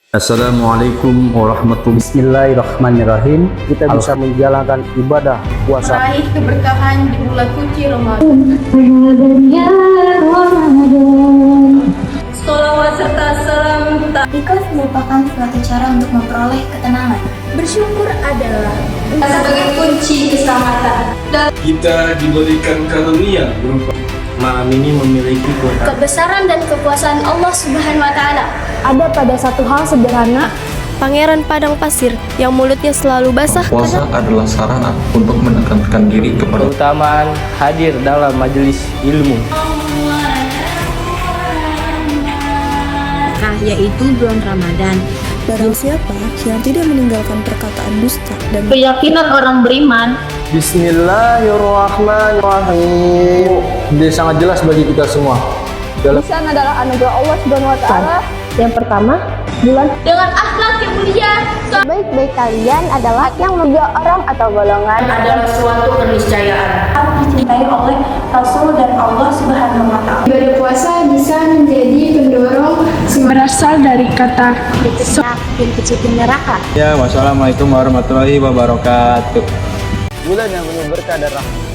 Assalamualaikum warahmatullahi. Bismillahirrahmanirrahim. Kita bisa menjalankan ibadah puasa. Meraih keberkahan di bulan suci Ramadan. Sholawat serta salam. Ikhlas merupakan suatu cara untuk memperoleh ketenangan. Bersyukur adalah sebagai kunci keselamatan. Kita diberikan karunia berupa malam ini memiliki kuota. Kebesaran dan kekuasaan Allah Subhanahu wa Ta'ala ada pada satu hal sederhana, Pangeran Padang Pasir yang mulutnya selalu basah. Puasa adalah sarana untuk mendekatkan diri kepada Keutamaan hadir dalam majelis ilmu. Yaitu bulan Ramadan. Barang siapa yang tidak meninggalkan perkataan dusta dan Keyakinan orang beriman. Bismillahirrahmanirrahim. Ini sangat jelas bagi kita semua. Lisan adalah anugerah Allah Subhanahu wa Ta'ala. Yang pertama, bulan Dengan akhlak yang mulia. baik-baik kalian adalah yang menjaga orang atau golongan. Adalah suatu keniscayaan. dicintai oleh Rasul dan Allah Subhanahu wa Ta'ala. Ibadah puasa bisa menjadi pendorong berasal dari kata Pintu neraka. Ya, wassalamualaikum warahmatullahi wabarakatuh. Bulan yang penuh berkah dan rahmat.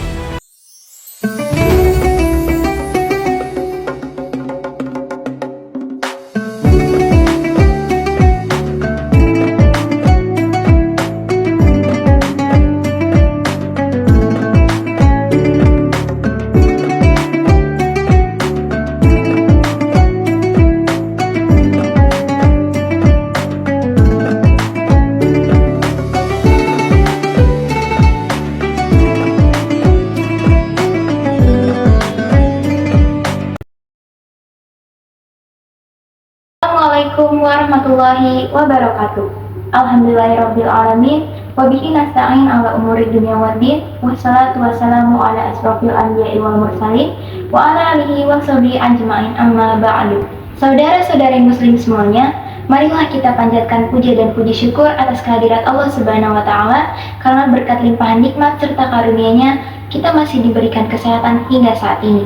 Assalamualaikum warahmatullahi wabarakatuh. Alhamdulillahirabbil alamin wa bihi nasta'in ala umuri dunya waddin. Wassalatu wassalamu ala asrofil anbiya'i wal mursalin wa ala alihi wa sahbihi ajma'in, amma ba'du. Saudara-saudari muslim semuanya, marilah kita panjatkan puja dan puji syukur atas kehadirat Allah Subhanahu wa Ta'ala, karena berkat limpahan nikmat serta karunia-Nya kita masih diberikan kesehatan hingga saat ini.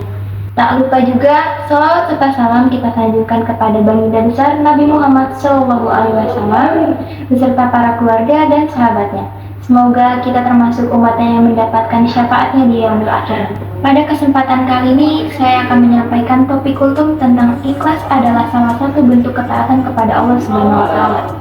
Tak lupa juga salawat serta salam kita sanjungkan kepada baginda besar Nabi Muhammad SAW beserta para keluarga dan sahabatnya. Semoga kita termasuk umatnya yang mendapatkan syafaatnya di yaumil akhir. Pada kesempatan kali ini saya akan menyampaikan topik kultum tentang ikhlas adalah salah satu bentuk ketaatan kepada Allah Subhanahu wa Ta'ala.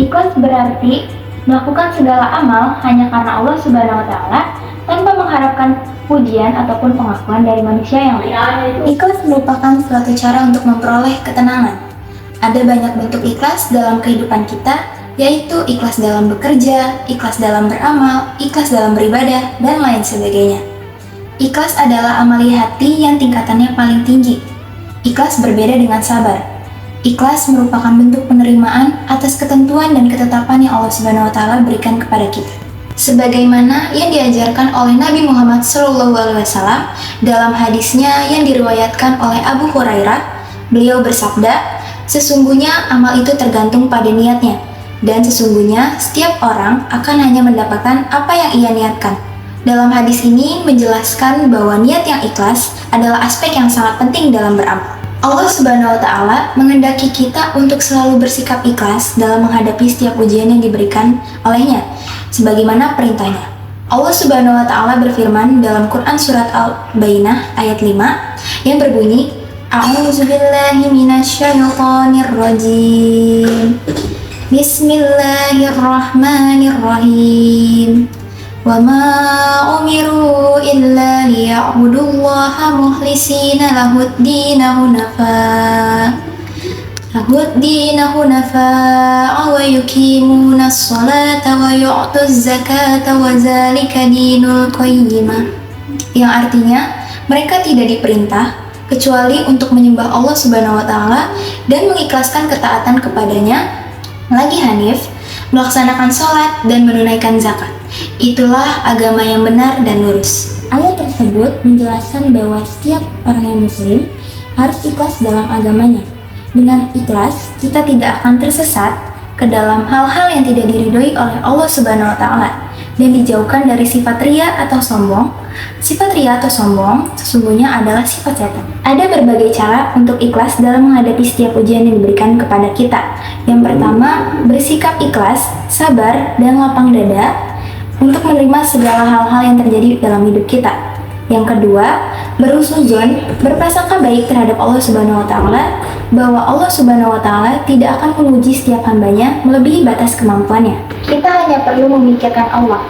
Ikhlas berarti melakukan segala amal hanya karena Allah Subhanahu wa Ta'ala, tanpa mengharapkan pujian ataupun pengakuan dari manusia yang lain. Ikhlas merupakan suatu cara untuk memperoleh ketenangan. Ada banyak bentuk ikhlas dalam kehidupan kita, yaitu ikhlas dalam bekerja, ikhlas dalam beramal, ikhlas dalam beribadah, dan lain sebagainya. Ikhlas adalah amalia hati yang tingkatannya paling tinggi. Ikhlas berbeda dengan sabar. Ikhlas merupakan bentuk penerimaan atas ketentuan dan ketetapan yang Allah Subhanahu wa Ta'ala berikan kepada kita. Sebagaimana yang diajarkan oleh Nabi Muhammad SAW dalam hadisnya yang diriwayatkan oleh Abu Hurairah, beliau bersabda, sesungguhnya amal itu tergantung pada niatnya, dan sesungguhnya setiap orang akan hanya mendapatkan apa yang ia niatkan. Dalam hadis ini menjelaskan bahwa niat yang ikhlas adalah aspek yang sangat penting dalam beramal. Allah Subhanahu wa Ta'ala menghendaki kita untuk selalu bersikap ikhlas dalam menghadapi setiap ujian yang diberikan olehnya, sebagaimana perintahnya. Allah Subhanahu wa Ta'ala berfirman dalam Quran surat Al-Bayyinah ayat 5 yang berbunyi, A'udzubillahi minasyaitonirrajim. Bismillahirrahmanirrahim. Wa ma umiru illa liya'budullaha mukhlisina lahud-dina hunafa wa yuqimuna as-salata wa yu'tuz zakata wa zalika dinul qayyimah. Yang artinya, mereka tidak diperintah kecuali untuk menyembah Allah Subhanahu wa Ta'ala dan mengikhlaskan ketaatan kepadanya, lagi hanif, melaksanakan sholat dan menunaikan zakat. Itulah agama yang benar dan lurus. Ayat tersebut menjelaskan bahwa setiap orang yang muslim harus ikhlas dalam agamanya. Dengan ikhlas, kita tidak akan tersesat ke dalam hal-hal yang tidak diridhoi oleh Allah Subhanahu wa Ta'ala dan dijauhkan dari sifat ria atau sombong Sifat ria atau sombong sesungguhnya adalah sifat setan. Ada berbagai cara untuk ikhlas dalam menghadapi setiap ujian yang diberikan kepada kita. Yang pertama, bersikap ikhlas, sabar, dan lapang dada untuk menerima segala hal-hal yang terjadi dalam hidup kita. Yang kedua, berhusnuzon, berprasangka baik terhadap Allah Subhanahu wa taala bahwa Allah Subhanahu wa taala tidak akan menguji setiap hambanya melebihi batas kemampuannya. Kita hanya perlu memikirkan Allah.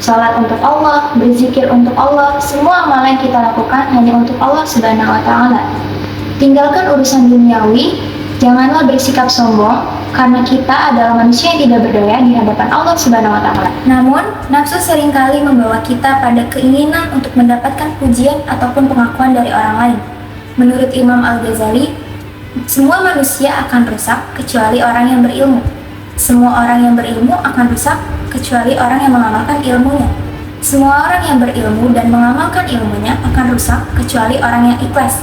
Salat untuk Allah, berzikir untuk Allah, semua amalan yang kita lakukan hanya untuk Allah Subhanahu wa taala. Tinggalkan urusan duniawi, janganlah bersikap sombong karena kita adalah manusia yang tidak berdaya di hadapan Allah Subhanahu wa taala. Namun, nafsu seringkali membawa kita pada keinginan untuk mendapatkan pujian ataupun pengakuan dari orang lain. Menurut Imam Al-Ghazali, semua manusia akan rusak kecuali orang yang berilmu. Semua orang yang berilmu akan rusak kecuali orang yang mengamalkan ilmunya. Semua orang yang berilmu dan mengamalkan ilmunya akan rusak kecuali orang yang ikhlas.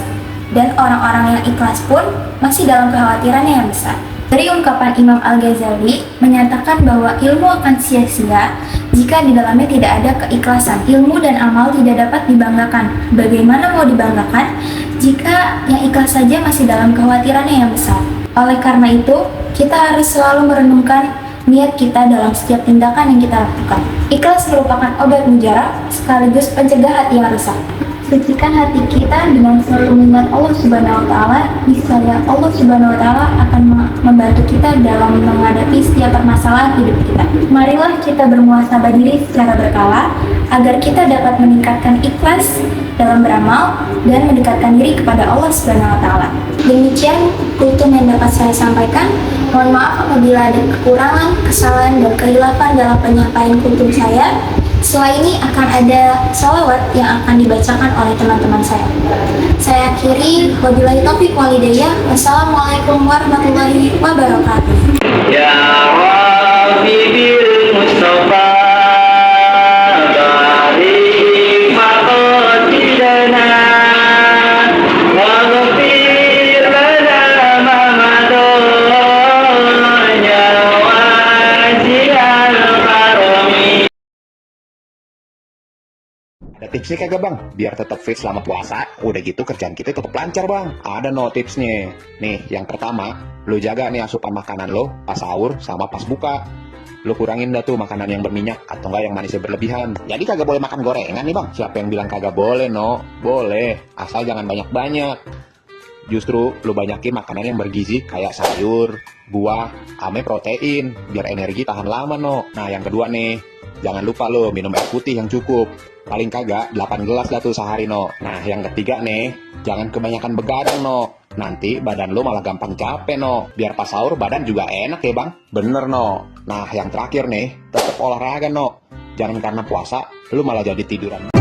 Dan orang-orang yang ikhlas pun masih dalam kekhawatirannya yang besar. Dari ungkapan Imam Al-Ghazali menyatakan bahwa ilmu akan sia-sia jika di dalamnya tidak ada keikhlasan. Ilmu dan amal tidak dapat dibanggakan. Bagaimana mau dibanggakan jika yang ikhlas saja masih dalam kekhawatirannya yang besar? Oleh karena itu, kita harus selalu merenungkan niat kita dalam setiap tindakan yang kita lakukan. Ikhlas merupakan obat mujarab sekaligus pencegah hati yang rusak. Sucikan hati kita dengan selalu mengingat Allah Subhanahu wa taala, niscaya Allah Subhanahu wa taala akan membantu kita dalam menghadapi setiap permasalahan hidup kita. Marilah kita bermuhasabah diri secara berkala agar kita dapat meningkatkan ikhlas dalam beramal dan mendekatkan diri kepada Allah Subhanahu wa taala. Demikian kultum yang dapat saya sampaikan. Mohon maaf apabila ada kekurangan, kesalahan, dan kehilafan dalam penyampaian kultum saya. Setelah ini akan ada salawat yang akan dibacakan oleh teman-teman saya. Saya akhiri, wabillahi taufiq wal hidayah. Wassalamualaikum warahmatullahi wabarakatuh. Ya Rabbi bil Mustafa barik maqasidana wa ghfir lana ma madonna wa ajiyal karami. Ada tipsnya kagak bang? Biar tetap fit selama puasa, udah gitu kerjaan kita tetap lancar bang. Ada no tipsnya. Nih, yang pertama, lo jaga nih asupan makanan lo pas sahur sama pas buka. Lo kurangin dah tuh makanan yang berminyak atau enggak yang manisnya berlebihan. Jadi kagak boleh makan gorengan nih bang. Siapa yang bilang kagak boleh no? Boleh, asal jangan banyak-banyak. Justru lo banyakin makanan yang bergizi kayak sayur, buah, ame protein, biar energi tahan lama no. Nah yang kedua nih, jangan lupa lo minum air putih yang cukup. Paling kagak 8 gelas dah tuh sehari no. Nah yang ketiga nih, jangan kebanyakan begadang no. Nanti badan lo malah gampang capek no. Biar pas sahur badan juga enak ya bang. Bener no. Nah yang terakhir nih, tetap olahraga no. Jangan karena puasa lo malah jadi tiduran.